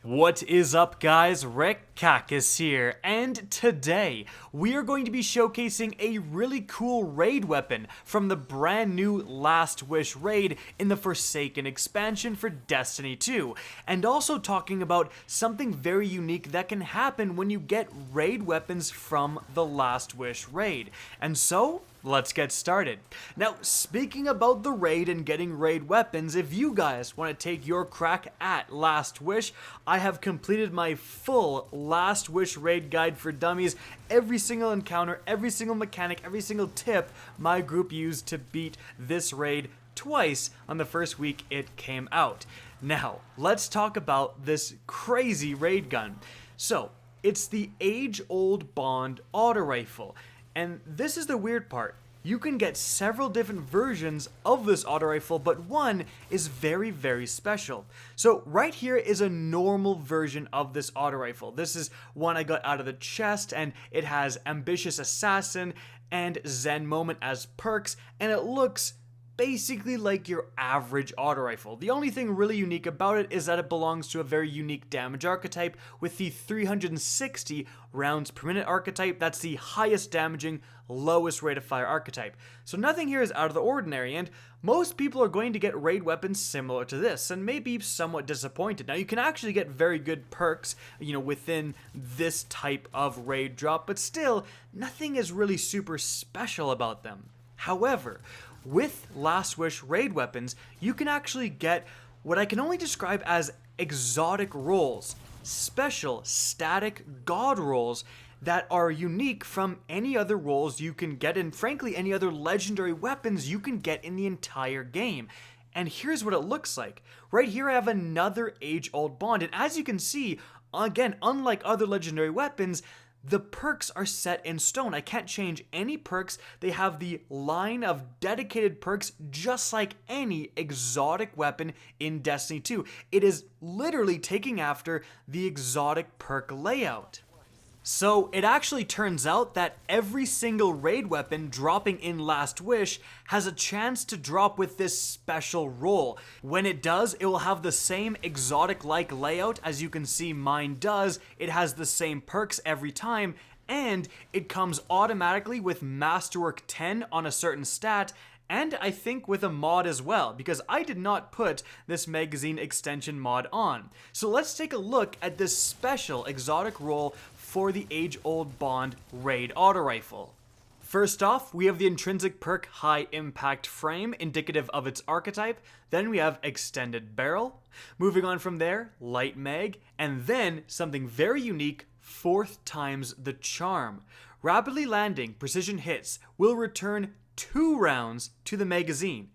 What is up, guys? Rick Cactus here, and today we are going to be showcasing a really cool raid weapon from the brand new Last Wish raid in the Forsaken expansion for Destiny 2, and also talking about something very unique that can happen when you get raid weapons from the Last Wish raid. And so, let's get started. Now, speaking about the raid and getting raid weapons, if you guys want to take your crack at Last Wish, I have completed my full Last Wish raid guide for dummies. Every single encounter, every single mechanic, every single tip my group used to beat this raid twice on the first week it came out. Now, let's talk about this crazy raid gun. So, it's the age-old Bond auto rifle. And this is the weird part. You can get several different versions of this auto rifle, but one is very, very special. So right here is a normal version of this auto rifle. This is one I got out of the chest, and it has Ambitious Assassin and Zen Moment as perks, and it looks basically like your average auto rifle. The only thing really unique about it is that it belongs to a very unique damage archetype with the 360 rounds per minute archetype. That's the highest damaging, lowest rate of fire archetype. So nothing here is out of the ordinary, and most people are going to get raid weapons similar to this and may be somewhat disappointed. Now, you can actually get very good perks, within this type of raid drop, but still, nothing is really super special about them. However, with Last Wish raid weapons, you can actually get what I can only describe as exotic rolls, special static god rolls that are unique from any other rolls you can get, and frankly any other legendary weapons you can get in the entire game. And here's what it looks like. Right here I have another age-old Bond, and as you can see, again, unlike other legendary weapons, the perks are set in stone. I can't change any perks. They have the line of dedicated perks just like any exotic weapon in Destiny 2. It is literally taking after the exotic perk layout. So it actually turns out that every single raid weapon dropping in Last Wish has a chance to drop with this special roll. When it does, it will have the same exotic-like layout as you can see mine does. It has the same perks every time, and it comes automatically with Masterwork 10 on a certain stat, and I think with a mod as well, because I did not put this magazine extension mod on. So let's take a look at this special exotic roll for the age-old Bond raid auto rifle. First off, we have the intrinsic perk High Impact Frame, indicative of its archetype. Then we have Extended Barrel. Moving on from there, Light Mag, and then something very unique, 4th times the Charm. Rapidly landing precision hits will return 2 rounds to the magazine.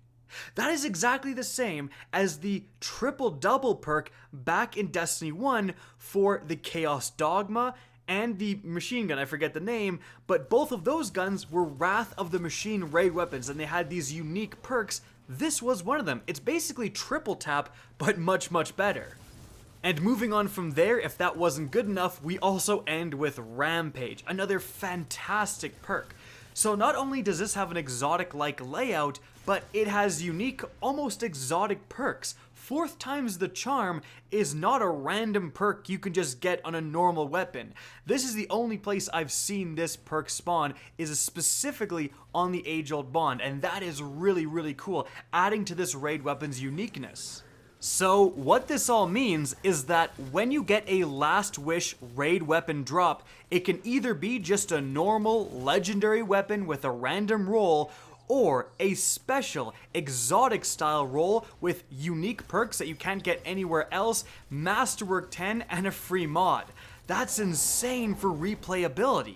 That is exactly the same as the triple double perk back in Destiny 1 for the Chaos Dogma and the machine gun. I forget the name, but both of those guns were Wrath of the Machine raid weapons, and they had these unique perks. This was one of them. It's basically triple tap, but much, much better. And moving on from there, if that wasn't good enough, we also end with Rampage, another fantastic perk. So not only does this have an exotic-like layout, but it has unique, almost exotic perks. 4th times the Charm is not a random perk you can just get on a normal weapon. This is the only place I've seen this perk spawn, is specifically on the age-old Bond, and that is really, really cool, adding to this raid weapon's uniqueness. So what this all means is that when you get a Last Wish raid weapon drop, it can either be just a normal legendary weapon with a random roll, or a special exotic style roll with unique perks that you can't get anywhere else, Masterwork 10, and a free mod. That's insane for replayability.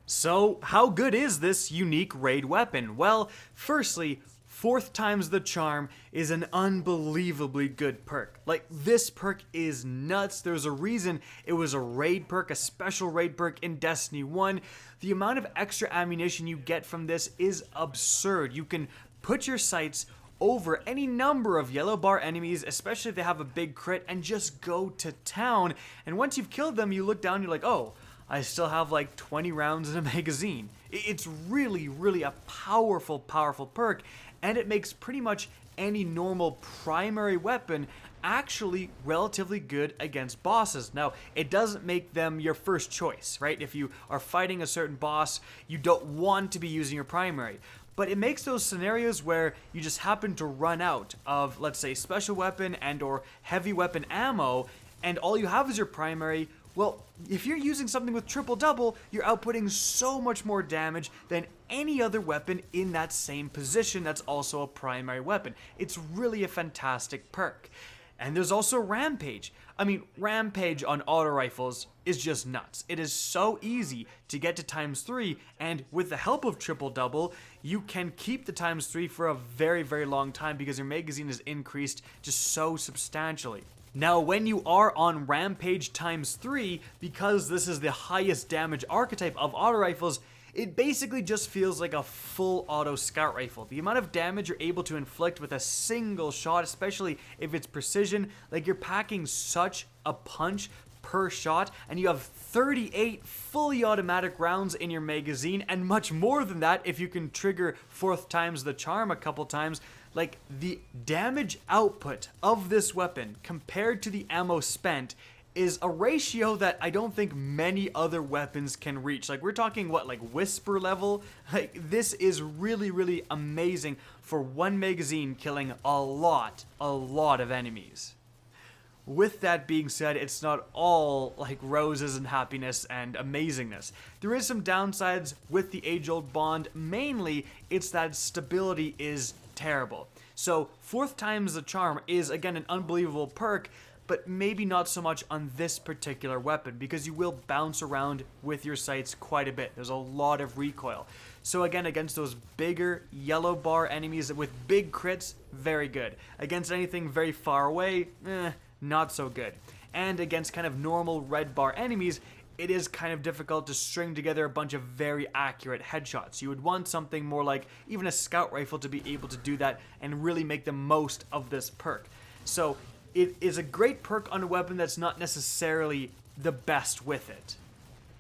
So how good is this unique raid weapon? Well, firstly, 4th times the Charm is an unbelievably good perk. Like, this perk is nuts. There's a reason it was a raid perk, a special raid perk in Destiny 1. The amount of extra ammunition you get from this is absurd. You can put your sights over any number of yellow bar enemies, especially if they have a big crit, and just go to town. And once you've killed them, you look down and you're like, oh, I still have like 20 rounds in a magazine. It's really, really a powerful, powerful perk, and it makes pretty much any normal primary weapon actually relatively good against bosses. Now, it doesn't make them your first choice, right? If you are fighting a certain boss, you don't want to be using your primary. But it makes those scenarios where you just happen to run out of, let's say, special weapon and or heavy weapon ammo, and all you have is your primary. Well, if you're using something with triple double, you're outputting so much more damage than any other weapon in that same position that's also a primary weapon. It's really a fantastic perk. And there's also Rampage. I mean, Rampage on auto rifles is just nuts. It is so easy to get to ×3, and with the help of triple double, you can keep the ×3 for a very, very long time because your magazine is increased just so substantially. Now, when you are on Rampage ×3, because this is the highest damage archetype of auto rifles, it basically just feels like a full auto scout rifle. The amount of damage you're able to inflict with a single shot, especially if it's precision, like you're packing such a punch per shot, and you have 38 fully automatic rounds in your magazine, and much more than that if you can trigger 4th times the charm a couple times. Like, the damage output of this weapon compared to the ammo spent is a ratio that I don't think many other weapons can reach. Like, we're talking what, like Whisper level? Like, this is really, really amazing for one magazine killing a lot of enemies. With that being said, it's not all like roses and happiness and amazingness. There is some downsides with the age-old bond. Mainly, it's that stability is terrible. So 4th times the charm is, again, an unbelievable perk, but maybe not so much on this particular weapon, because you will bounce around with your sights quite a bit. There's a lot of recoil. So again, against those bigger yellow bar enemies with big crits, very good. Against anything very far away, not so good. And against kind of normal red bar enemies, it is kind of difficult to string together a bunch of very accurate headshots. You would want something more like even a scout rifle to be able to do that and really make the most of this perk. So it is a great perk on a weapon that's not necessarily the best with it.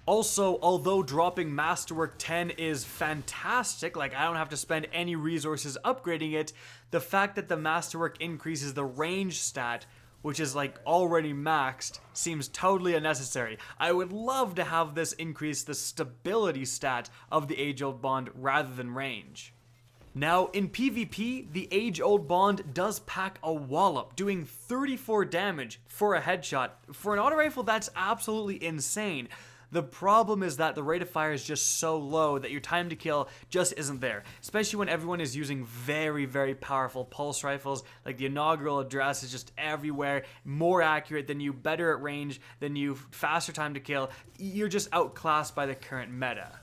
Also, although dropping Masterwork 10 is fantastic, like I don't have to spend any resources upgrading it, the fact that the Masterwork increases the range stat, which is like already maxed, seems totally unnecessary. I would love to have this increase the stability stat of the age-old bond rather than range. Now, in PvP, the age-old bond does pack a wallop, doing 34 damage for a headshot. For an auto rifle, that's absolutely insane. The problem is that the rate of fire is just so low that your time to kill just isn't there, especially when everyone is using very, very powerful pulse rifles. Like the inaugural address is just everywhere, more accurate than you, better at range than you, faster time to kill. You're just outclassed by the current meta.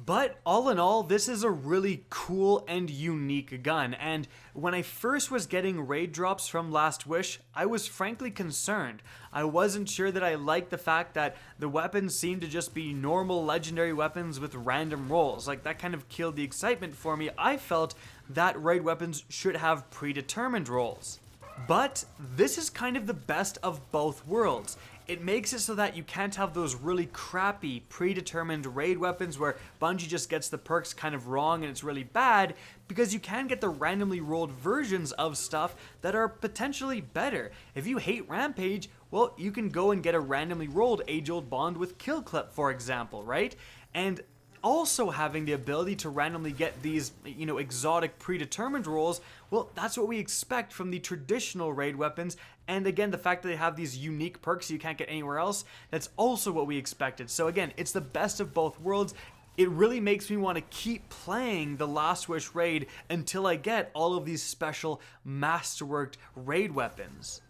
But all in all, this is a really cool and unique gun, and when I first was getting raid drops from Last Wish, I was frankly concerned. I wasn't sure that I liked the fact that the weapons seemed to just be normal legendary weapons with random rolls. Like, that kind of killed the excitement for me. I felt that raid weapons should have predetermined rolls. But this is kind of the best of both worlds. It makes it so that you can't have those really crappy predetermined raid weapons where Bungie just gets the perks kind of wrong and it's really bad, because you can get the randomly rolled versions of stuff that are potentially better. If you hate Rampage, well, you can go and get a randomly rolled age-old bond with Kill Clip, for example, right? And also having the ability to randomly get these, exotic predetermined rolls, well, that's what we expect from the traditional raid weapons. And again, the fact that they have these unique perks you can't get anywhere else, that's also what we expected. So again, it's the best of both worlds. It really makes me want to keep playing the Last Wish raid until I get all of these special masterworked raid weapons.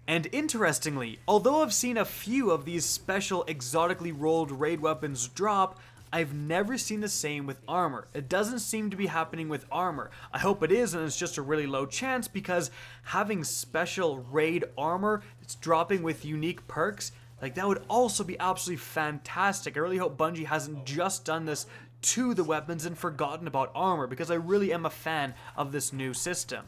And interestingly, although I've seen a few of these special exotically rolled raid weapons drop, I've never seen the same with armor. It doesn't seem to be happening with armor. I hope it is, and it's just a really low chance, because having special raid armor that's dropping with unique perks, like, that would also be absolutely fantastic. I really hope Bungie hasn't just done this to the weapons and forgotten about armor, because I really am a fan of this new system.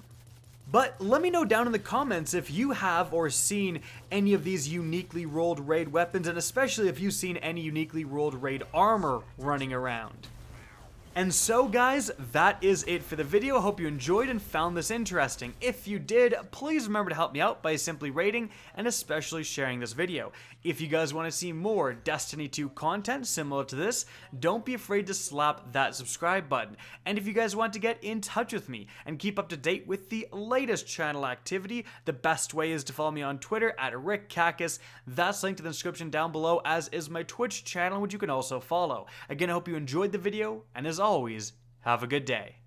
But let me know down in the comments if you have or seen any of these uniquely rolled raid weapons, and especially if you've seen any uniquely rolled raid armor running around. And so guys, that is it for the video. I hope you enjoyed and found this interesting. If you did, please remember to help me out by simply rating and especially sharing this video. If you guys want to see more Destiny 2 content similar to this, don't be afraid to slap that subscribe button. And if you guys want to get in touch with me and keep up to date with the latest channel activity, the best way is to follow me on Twitter at RickCacus. That's linked in the description down below, as is my Twitch channel, which you can also follow. Again, I hope you enjoyed the video, and as always, have a good day.